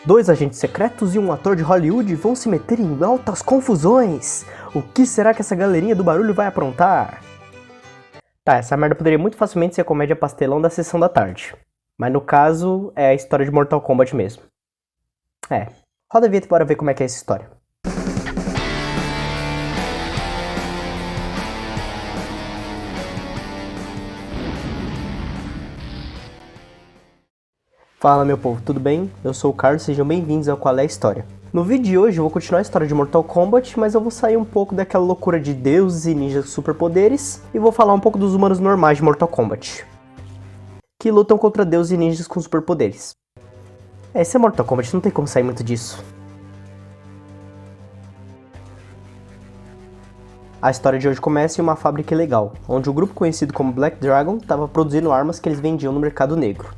Dois agentes secretos e um ator de Hollywood vão se meter em altas confusões. O que será que essa galerinha do barulho vai aprontar? Tá, essa merda poderia muito facilmente ser a comédia pastelão da sessão da tarde. Mas no caso, é a história de Mortal Kombat mesmo. Roda a vinheta e bora ver como é que é essa história. Fala meu povo, tudo bem? Eu sou o Carlos, sejam bem-vindos ao Qual é a História. No vídeo de hoje eu vou continuar a história de Mortal Kombat, mas eu vou sair um pouco daquela loucura de deuses e ninjas com superpoderes e vou falar um pouco dos humanos normais de Mortal Kombat, que lutam contra deuses e ninjas com superpoderes. Esse é Mortal Kombat, não tem como sair muito disso. A história de hoje começa em uma fábrica ilegal, onde o grupo conhecido como Black Dragon estava produzindo armas que eles vendiam no mercado negro.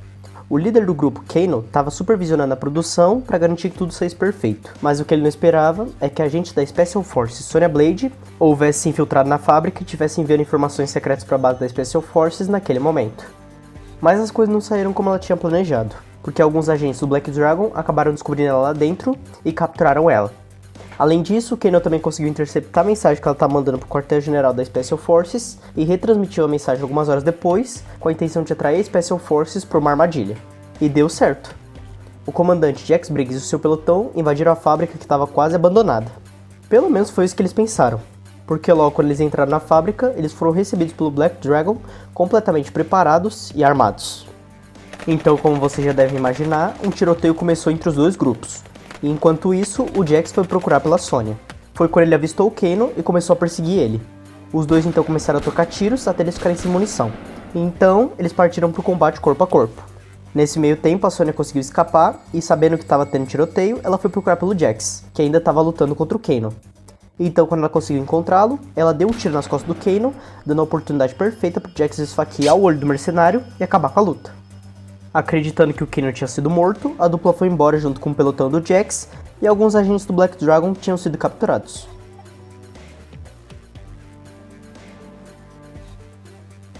O líder do grupo, Kano, estava supervisionando a produção para garantir que tudo saísse perfeito, mas o que ele não esperava é que a agente da Special Forces, Sonya Blade, houvesse se infiltrado na fábrica e tivesse enviando informações secretas para a base da Special Forces naquele momento. Mas as coisas não saíram como ela tinha planejado, porque alguns agentes do Black Dragon acabaram descobrindo ela lá dentro e capturaram ela. Além disso, Kano também conseguiu interceptar a mensagem que ela estava mandando para o quartel-general da Special Forces e retransmitiu a mensagem algumas horas depois, com a intenção de atrair a Special Forces para uma armadilha. E deu certo. O comandante Jax Briggs e o seu pelotão invadiram a fábrica que estava quase abandonada. Pelo menos foi isso que eles pensaram, porque logo quando eles entraram na fábrica, eles foram recebidos pelo Black Dragon completamente preparados e armados. Então, como você já deve imaginar, um tiroteio começou entre os dois grupos. E enquanto isso, o Jax foi procurar pela Sonya. Foi quando ele avistou o Kano e começou a perseguir ele. Os dois então começaram a trocar tiros até eles ficarem sem munição. E então, eles partiram para o combate corpo a corpo. Nesse meio tempo, a Sonya conseguiu escapar e, sabendo que estava tendo tiroteio, ela foi procurar pelo Jax, que ainda estava lutando contra o Kano. Então, quando ela conseguiu encontrá-lo, ela deu um tiro nas costas do Kano, dando a oportunidade perfeita para o Jax esfaquear o olho do mercenário e acabar com a luta. Acreditando que o Kano tinha sido morto, a dupla foi embora junto com o pelotão do Jax e alguns agentes do Black Dragon tinham sido capturados.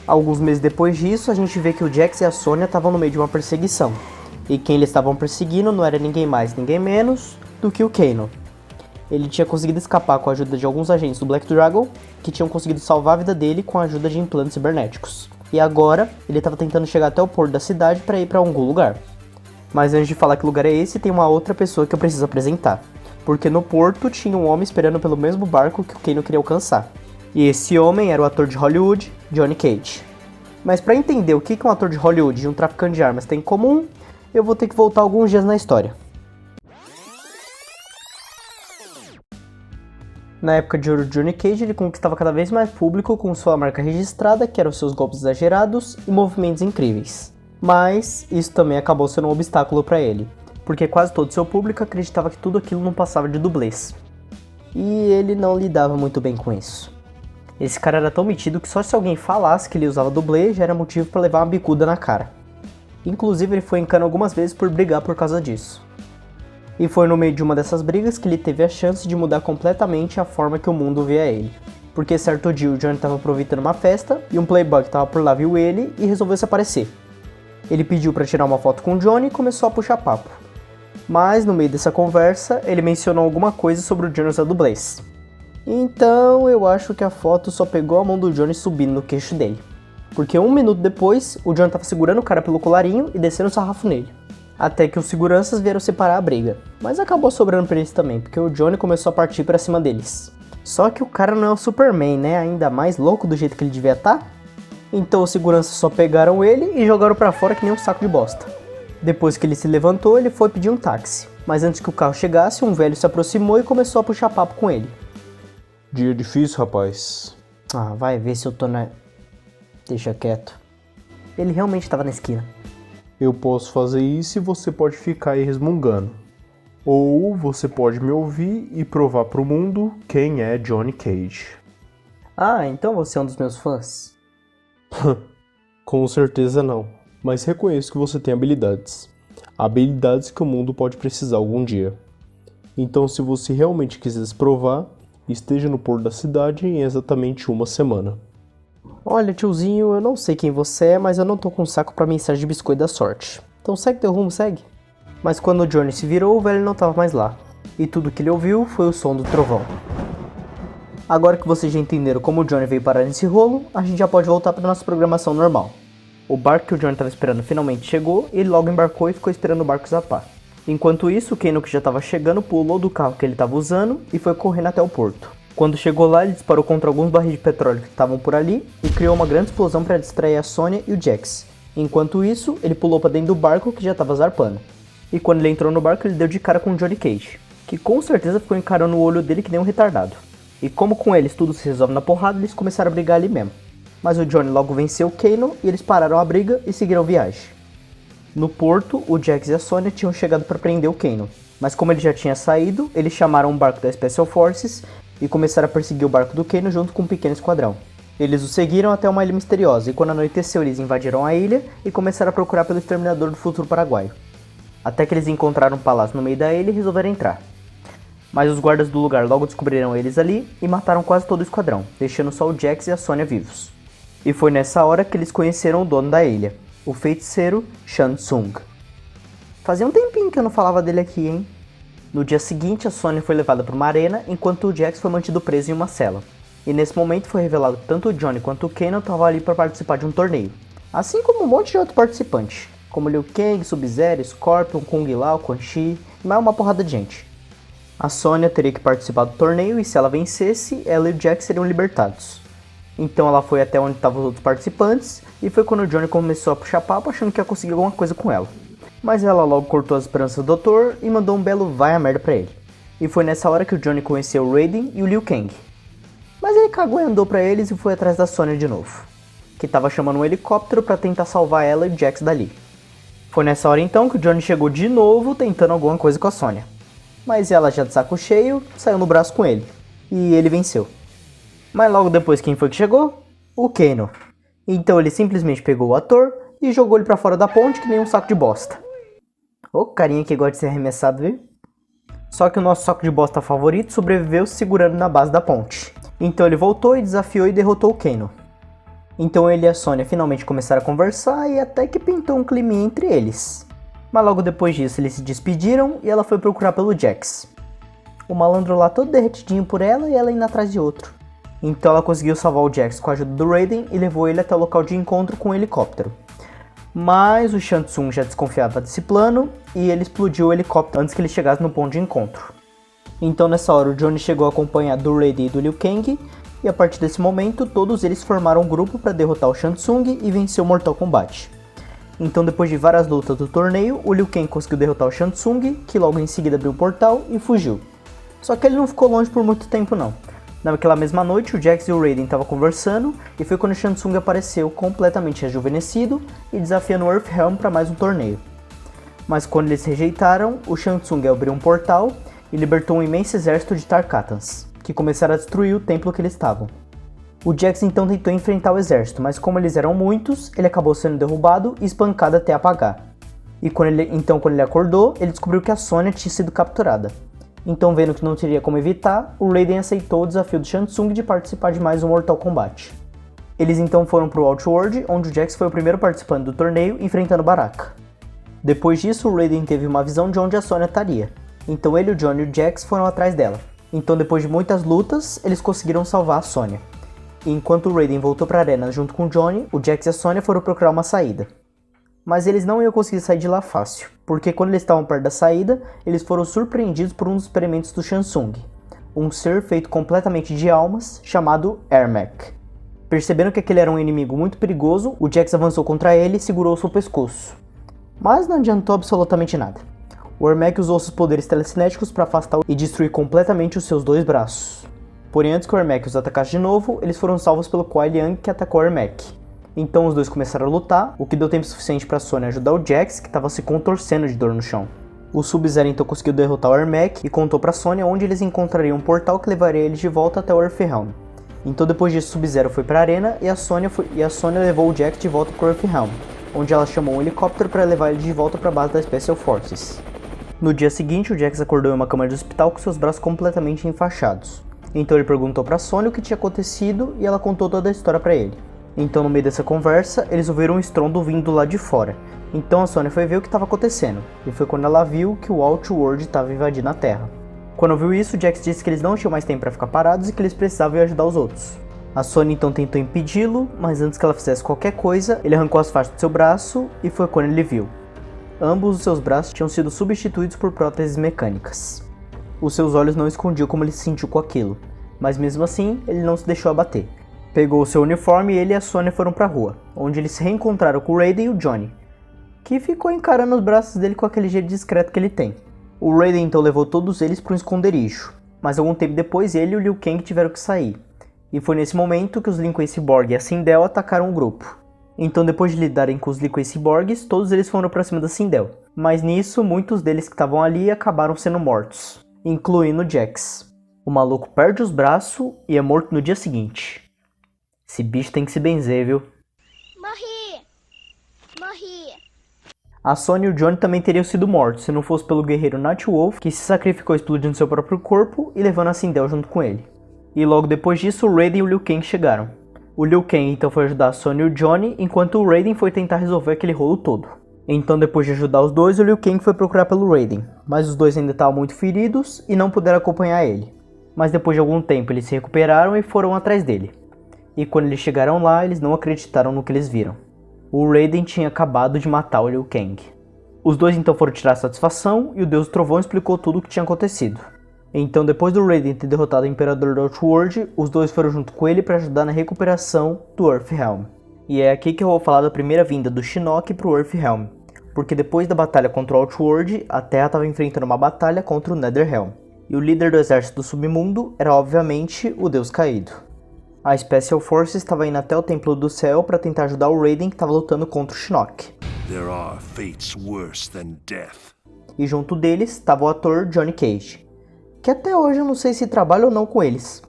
Alguns meses depois disso, a gente vê que o Jax e a Sonya estavam no meio de uma perseguição. E quem eles estavam perseguindo não era ninguém mais, ninguém menos do que o Kano. Ele tinha conseguido escapar com a ajuda de alguns agentes do Black Dragon, que tinham conseguido salvar a vida dele com a ajuda de implantes cibernéticos. E agora, ele estava tentando chegar até o porto da cidade para ir para algum lugar. Mas antes de falar que lugar é esse, tem uma outra pessoa que eu preciso apresentar. Porque no porto tinha um homem esperando pelo mesmo barco que o Kano queria alcançar. E esse homem era o ator de Hollywood, Johnny Cage. Mas para entender o que um ator de Hollywood e um traficante de armas têm em comum, eu vou ter que voltar alguns dias na história. Na época de ouro de Johnny Cage, ele conquistava cada vez mais público com sua marca registrada, que eram seus golpes exagerados e movimentos incríveis. Mas isso também acabou sendo um obstáculo para ele, porque quase todo seu público acreditava que tudo aquilo não passava de dublês. E ele não lidava muito bem com isso. Esse cara era tão metido que só se alguém falasse que ele usava dublê já era motivo para levar uma bicuda na cara. Inclusive ele foi em cana algumas vezes por brigar por causa disso. E foi no meio de uma dessas brigas que ele teve a chance de mudar completamente a forma que o mundo via ele. Porque certo dia o Johnny estava aproveitando uma festa e um playboy que estava por lá viu ele e resolveu se aparecer. Ele pediu para tirar uma foto com o Johnny e começou a puxar papo. Mas no meio dessa conversa ele mencionou alguma coisa sobre o Johnny usar dublês. Então eu acho que a foto só pegou a mão do Johnny subindo no queixo dele. Porque 1 minuto depois o Johnny estava segurando o cara pelo colarinho e descendo o sarrafo nele. Até que os seguranças vieram separar a briga. Mas acabou sobrando pra eles também, porque o Johnny começou a partir pra cima deles. Só que o cara não é o Superman, né? Ainda mais louco do jeito que ele devia estar. Então os seguranças só pegaram ele e jogaram pra fora que nem um saco de bosta. Depois que ele se levantou, ele foi pedir um táxi. Mas antes que o carro chegasse, um velho se aproximou e começou a puxar papo com ele. Dia difícil, rapaz. Ah, vai ver se eu tô na... Deixa quieto. Ele realmente estava na esquina. Eu posso fazer isso e você pode ficar aí resmungando. Ou você pode me ouvir e provar pro mundo quem é Johnny Cage. Ah, então você é um dos meus fãs? Com certeza não, mas reconheço que você tem habilidades. Habilidades que o mundo pode precisar algum dia. Então, se você realmente quiser se provar, esteja no porto da cidade em exatamente 1 semana. Olha, tiozinho, eu não sei quem você é, mas eu não tô com saco pra mensagem de biscoito da sorte. Então segue teu rumo, segue. Mas quando o Johnny se virou, o velho não estava mais lá. E tudo que ele ouviu foi o som do trovão. Agora que vocês já entenderam como o Johnny veio parar nesse rolo, a gente já pode voltar para nossa programação normal. O barco que o Johnny estava esperando finalmente chegou, e ele logo embarcou e ficou esperando o barco zapar. Enquanto isso, o Kano, que já estava chegando, pulou do carro que ele estava usando e foi correndo até o porto. Quando chegou lá, ele disparou contra alguns barris de petróleo que estavam por ali e criou uma grande explosão para distrair a Sonya e o Jax. Enquanto isso, ele pulou para dentro do barco que já estava zarpando. E quando ele entrou no barco, ele deu de cara com o Johnny Cage, que com certeza ficou encarando o olho dele que nem um retardado. E como com eles tudo se resolve na porrada, eles começaram a brigar ali mesmo. Mas o Johnny logo venceu o Kano e eles pararam a briga e seguiram viagem. No porto, o Jax e a Sonya tinham chegado para prender o Kano, mas como ele já tinha saído, eles chamaram um barco da Special Forces e começaram a perseguir o barco do Kano junto com um pequeno esquadrão. Eles o seguiram até uma ilha misteriosa e quando anoiteceu eles invadiram a ilha e começaram a procurar pelo Exterminador do Futuro Paraguaio. Até que eles encontraram um palácio no meio da ilha e resolveram entrar. Mas os guardas do lugar logo descobriram eles ali e mataram quase todo o esquadrão, deixando só o Jax e a Sonya vivos. E foi nessa hora que eles conheceram o dono da ilha, o feiticeiro Shang Tsung. Fazia um tempinho que eu não falava dele aqui, hein? No dia seguinte, a Sonya foi levada para uma arena, enquanto o Jax foi mantido preso em uma cela. E nesse momento foi revelado que tanto o Johnny quanto o Kano estavam ali para participar de um torneio. Assim como um monte de outros participantes, como Liu Kang, Sub-Zero, Scorpion, Kung Lao, Quan Chi, e mais uma porrada de gente. A Sonya teria que participar do torneio e se ela vencesse, ela e o Jax seriam libertados. Então ela foi até onde estavam os outros participantes, e foi quando o Johnny começou a puxar papo achando que ia conseguir alguma coisa com ela. Mas ela logo cortou as esperanças do doutor e mandou um belo vai a merda pra ele. E foi nessa hora que o Johnny conheceu o Raiden e o Liu Kang. Mas ele cagou e andou pra eles e foi atrás da Sonya de novo, que tava chamando um helicóptero pra tentar salvar ela e o Jax dali. Foi nessa hora então que o Johnny chegou de novo tentando alguma coisa com a Sonya. Mas ela já de saco cheio, saiu no braço com ele. E ele venceu. Mas logo depois quem foi que chegou? O Kano. Então ele simplesmente pegou o ator e jogou ele pra fora da ponte que nem um saco de bosta. Ô carinha que gosta de ser arremessado, viu? Só que o nosso saco de bosta favorito sobreviveu segurando na base da ponte. Então ele voltou e desafiou e derrotou o Kano. Então ele e a Sonya finalmente começaram a conversar e até que pintou um climinha entre eles. Mas logo depois disso eles se despediram e ela foi procurar pelo Jax. O malandro lá todo derretidinho por ela e ela indo atrás de outro. Então ela conseguiu salvar o Jax com a ajuda do Raiden e levou ele até o local de encontro com um helicóptero. Mas o Shang Tsung já desconfiava desse plano e ele explodiu o helicóptero antes que ele chegasse no ponto de encontro. Então nessa hora o Johnny chegou acompanhado do Raiden e do Liu Kang e a partir desse momento todos eles formaram um grupo para derrotar o Shang Tsung e vencer o Mortal Kombat. Então depois de várias lutas do torneio, o Liu Kang conseguiu derrotar o Shang Tsung, que logo em seguida abriu o portal e fugiu. Só que ele não ficou longe por muito tempo não. Naquela mesma noite, o Jax e o Raiden estavam conversando e foi quando o Shang Tsung apareceu completamente rejuvenescido e desafiando o Earthrealm para mais um torneio. Mas quando eles rejeitaram, o Shang Tsung abriu um portal e libertou um imenso exército de Tarkatans, que começaram a destruir o templo que eles estavam. O Jax então tentou enfrentar o exército, mas como eles eram muitos, ele acabou sendo derrubado e espancado até apagar. E quando ele acordou, ele descobriu que a Sonya tinha sido capturada. Então, vendo que não teria como evitar, o Raiden aceitou o desafio do Shang Tsung de participar de mais um Mortal Kombat. Eles então foram para o Outworld, onde o Jax foi o primeiro participante do torneio, enfrentando Baraka. Depois disso, o Raiden teve uma visão de onde a Sonya estaria. Então ele, o Johnny e o Jax foram atrás dela. Então, depois de muitas lutas, eles conseguiram salvar a Sonya. E enquanto o Raiden voltou para a arena junto com o Johnny, o Jax e a Sonya foram procurar uma saída. Mas eles não iam conseguir sair de lá fácil, porque quando eles estavam perto da saída, eles foram surpreendidos por um dos experimentos do Shang Tsung, um ser feito completamente de almas, chamado Ermac. Percebendo que aquele era um inimigo muito perigoso, o Jax avançou contra ele e segurou seu pescoço. Mas não adiantou absolutamente nada. O Ermac usou seus poderes telecinéticos para afastar e destruir completamente os seus dois braços. Porém, antes que o Ermac os atacasse de novo, eles foram salvos pelo Kuai Liang, que atacou o Ermac. Então os dois começaram a lutar, o que deu tempo suficiente para Sonya ajudar o Jax, que estava se contorcendo de dor no chão. O Sub-Zero então conseguiu derrotar o Ermac e contou para Sonya onde eles encontrariam um portal que levaria eles de volta até o Earthrealm. Então depois disso, Sub-Zero foi para a arena e a Sonya levou o Jax de volta para o Earthrealm, onde ela chamou um helicóptero para levar ele de volta para a base da Special Forces. No dia seguinte, o Jax acordou em uma cama de hospital com seus braços completamente enfaixados. Então ele perguntou para Sonya o que tinha acontecido e ela contou toda a história para ele. Então no meio dessa conversa, eles ouviram um estrondo vindo lá de fora. Então a Sonya foi ver o que estava acontecendo, e foi quando ela viu que o Outworld estava invadindo a Terra. Quando viu isso, Jax disse que eles não tinham mais tempo para ficar parados e que eles precisavam ir ajudar os outros. A Sonya então tentou impedi-lo, mas antes que ela fizesse qualquer coisa, ele arrancou as faixas do seu braço e foi quando ele viu. Ambos os seus braços tinham sido substituídos por próteses mecânicas. Os seus olhos não escondiam como ele se sentiu com aquilo, mas mesmo assim, ele não se deixou abater. Pegou o seu uniforme e ele e a Sonya foram pra rua, onde eles se reencontraram com o Raiden e o Johnny, que ficou encarando os braços dele com aquele jeito discreto que ele tem. O Raiden então levou todos eles para um esconderijo, mas algum tempo depois ele e o Liu Kang tiveram que sair. E foi nesse momento que os Lin Cyborg e a Sindel atacaram o grupo. Então depois de lidarem com os Lin Cyborgs, todos eles foram pra cima da Sindel. Mas nisso, muitos deles que estavam ali acabaram sendo mortos, incluindo Jax. O maluco perde os braços e é morto no dia seguinte. Esse bicho tem que se benzer, viu? Morri! A Sonya e o Johnny também teriam sido mortos se não fosse pelo guerreiro Nightwolf, que se sacrificou explodindo seu próprio corpo e levando a Sindel junto com ele. E logo depois disso, o Raiden e o Liu Kang chegaram. O Liu Kang então foi ajudar a Sonya e o Johnny, enquanto o Raiden foi tentar resolver aquele rolo todo. Então depois de ajudar os dois, o Liu Kang foi procurar pelo Raiden, mas os dois ainda estavam muito feridos e não puderam acompanhar ele. Mas depois de algum tempo eles se recuperaram e foram atrás dele. E quando eles chegaram lá, eles não acreditaram no que eles viram. O Raiden tinha acabado de matar o Liu Kang. Os dois então foram tirar satisfação e o Deus do Trovão explicou tudo o que tinha acontecido. Então depois do Raiden ter derrotado o Imperador do Outworld, os dois foram junto com ele para ajudar na recuperação do Earthrealm. E é aqui que eu vou falar da primeira vinda do Shinnok pro Earthrealm, porque depois da batalha contra o Outworld, a Terra estava enfrentando uma batalha contra o Netherrealm. E o líder do exército do submundo era obviamente o Deus Caído. A Special Forces estava indo até o Templo do Céu para tentar ajudar o Raiden que estava lutando contra o Shinnok. There are fates worse than death. E junto deles estava o ator Johnny Cage, que até hoje eu não sei se trabalha ou não com eles.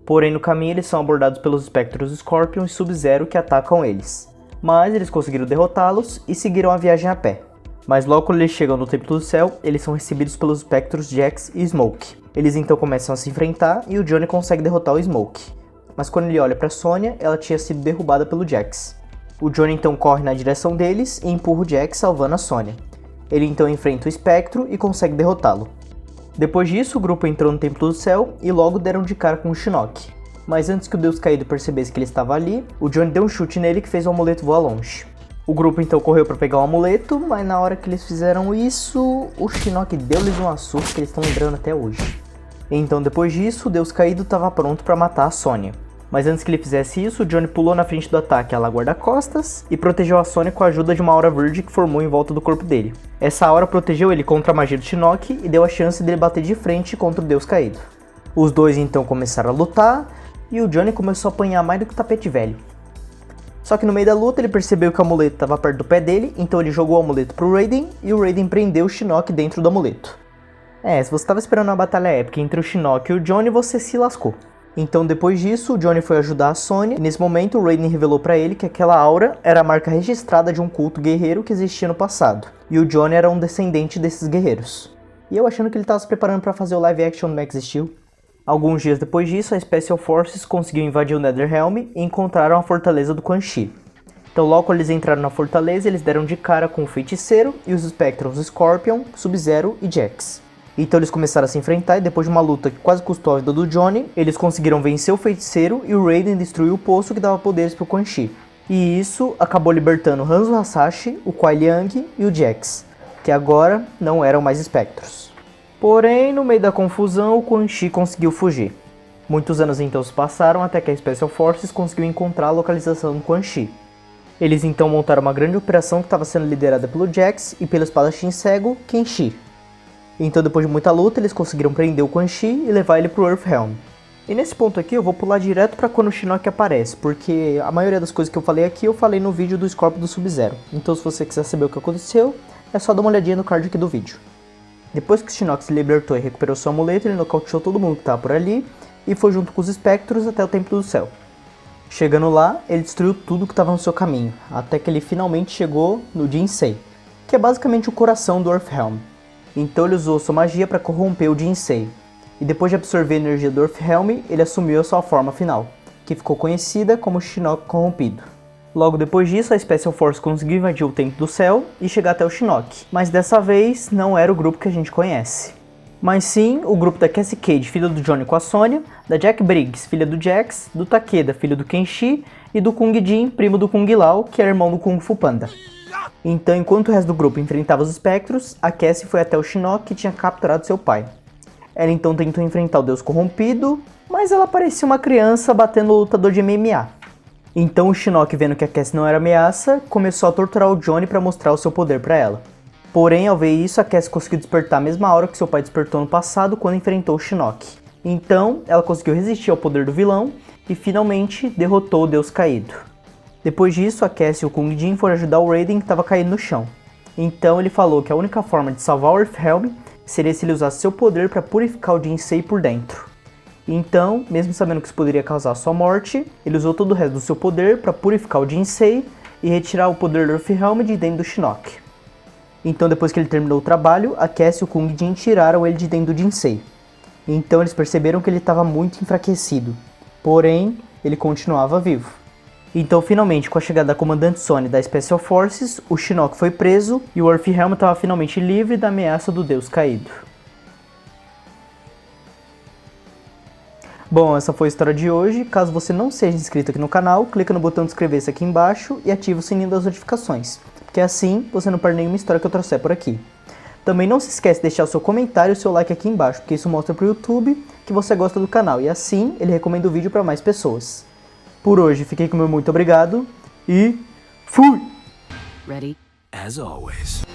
Porém no caminho eles são abordados pelos espectros Scorpion e Sub-Zero que atacam eles. Mas eles conseguiram derrotá-los e seguiram a viagem a pé. Mas logo quando eles chegam no Templo do Céu, eles são recebidos pelos espectros Jax e Smoke. Eles então começam a se enfrentar e o Johnny consegue derrotar o Smoke. Mas quando ele olha para Sonya, ela tinha sido derrubada pelo Jax. O Johnny então corre na direção deles e empurra o Jax, salvando a Sonya. Ele então enfrenta o espectro e consegue derrotá-lo. Depois disso, o grupo entrou no Templo do Céu e logo deram de cara com o Shinnok. Mas antes que o Deus Caído percebesse que ele estava ali, o Johnny deu um chute nele que fez o amuleto voar longe. O grupo então correu para pegar o amuleto, mas na hora que eles fizeram isso, o Shinnok deu-lhes um assusto que eles estão lembrando até hoje. Então depois disso, o Deus Caído estava pronto para matar a Sonya. Mas antes que ele fizesse isso, o Johnny pulou na frente do ataque à guarda-costas e protegeu a Sonya com a ajuda de uma aura verde que formou em volta do corpo dele. Essa aura protegeu ele contra a magia do Shinnok e deu a chance dele bater de frente contra o Deus Caído. Os dois então começaram a lutar e o Johnny começou a apanhar mais do que o tapete velho. Só que no meio da luta ele percebeu que o amuleto estava perto do pé dele, então ele jogou o amuleto pro Raiden e o Raiden prendeu o Shinnok dentro do amuleto. Se você estava esperando uma batalha épica entre o Shinnok e o Johnny, você se lascou. Então depois disso, o Johnny foi ajudar a Sonya e nesse momento o Raiden revelou pra ele que aquela aura era a marca registrada de um culto guerreiro que existia no passado. E o Johnny era um descendente desses guerreiros. E eu achando que ele estava se preparando para fazer o live action do Max Steel. Alguns dias depois disso, a Special Forces conseguiu invadir o Netherrealm e encontraram a fortaleza do Quan Chi. Então logo quando eles entraram na fortaleza, eles deram de cara com o Feiticeiro e os Spectrons Scorpion, Sub-Zero e Jax. Então eles começaram a se enfrentar e depois de uma luta que quase custou a vida do Johnny, eles conseguiram vencer o Feiticeiro e o Raiden destruiu o poço que dava poderes pro Quan Chi. E isso acabou libertando Hanzo Hasashi, o Kuai Liang e o Jax, que agora não eram mais espectros. Porém, no meio da confusão, o Quan Chi conseguiu fugir. Muitos anos então se passaram até que a Special Forces conseguiu encontrar a localização do Quan Chi. Eles então montaram uma grande operação que estava sendo liderada pelo Jax e pelo espadachim cego Kenshi. Então depois de muita luta, eles conseguiram prender o Quan Chi e levar ele pro Earthrealm. E nesse ponto aqui eu vou pular direto pra quando o Shinnok aparece, porque a maioria das coisas que eu falei aqui, eu falei no vídeo do Scorpion do Sub-Zero. Então se você quiser saber o que aconteceu, é só dar uma olhadinha no card aqui do vídeo. Depois que o Shinnok se libertou e recuperou seu amuleto, ele nocauteou todo mundo que estava por ali e foi junto com os espectros até o Templo do Céu. Chegando lá, ele destruiu tudo que estava no seu caminho, até que ele finalmente chegou no Jinsei, que é basicamente o coração do Earthrealm. Então ele usou sua magia para corromper o Jinsei, e depois de absorver a energia do Earthrealm, ele assumiu a sua forma final, que ficou conhecida como Shinnok Corrompido. Logo depois disso, a Special Force conseguiu invadir o Templo do Céu e chegar até o Shinnok, mas dessa vez não era o grupo que a gente conhece. Mas sim o grupo da Cassie Cage, filha do Johnny com a Sonya, da Jack Briggs, filha do Jax, do Takeda, filho do Kenshi, e do Kung Jin, primo do Kung Lao, que era irmão do Kung Fu Panda. Então, enquanto o resto do grupo enfrentava os espectros, a Cassie foi até o Shinnok que tinha capturado seu pai. Ela então tentou enfrentar o Deus Corrompido, mas ela parecia uma criança batendo o lutador de MMA. Então o Shinnok, vendo que a Cassie não era ameaça, começou a torturar o Johnny para mostrar o seu poder para ela. Porém, ao ver isso, a Cassie conseguiu despertar a mesma hora que seu pai despertou no passado quando enfrentou o Shinnok. Então, ela conseguiu resistir ao poder do vilão e finalmente derrotou o Deus Caído. Depois disso, a Cassie e o Kung Jin foram ajudar o Raiden que estava caído no chão. Então ele falou que a única forma de salvar o Earthrealm seria se ele usasse seu poder para purificar o Jinsei por dentro. Então, mesmo sabendo que isso poderia causar sua morte, ele usou todo o resto do seu poder para purificar o Jinsei e retirar o poder do Earthrealm de dentro do Shinnok. Então, depois que ele terminou o trabalho, a Cassie e o Kung Jin tiraram ele de dentro do Jinsei. Então eles perceberam que ele estava muito enfraquecido, porém ele continuava vivo. Então, finalmente, com a chegada da comandante Sonya da Special Forces, o Shinnok foi preso e o Earthrealm estava finalmente livre da ameaça do Deus Caído. Bom, essa foi a história de hoje. Caso você não seja inscrito aqui no canal, clica no botão de inscrever-se aqui embaixo e ativa o sininho das notificações, porque assim você não perde nenhuma história que eu trouxer por aqui. Também não se esquece de deixar o seu comentário e o seu like aqui embaixo, porque isso mostra para o YouTube que você gosta do canal e assim ele recomenda o vídeo para mais pessoas. Por hoje, fiquei com o meu muito obrigado e fui! Ready? As always.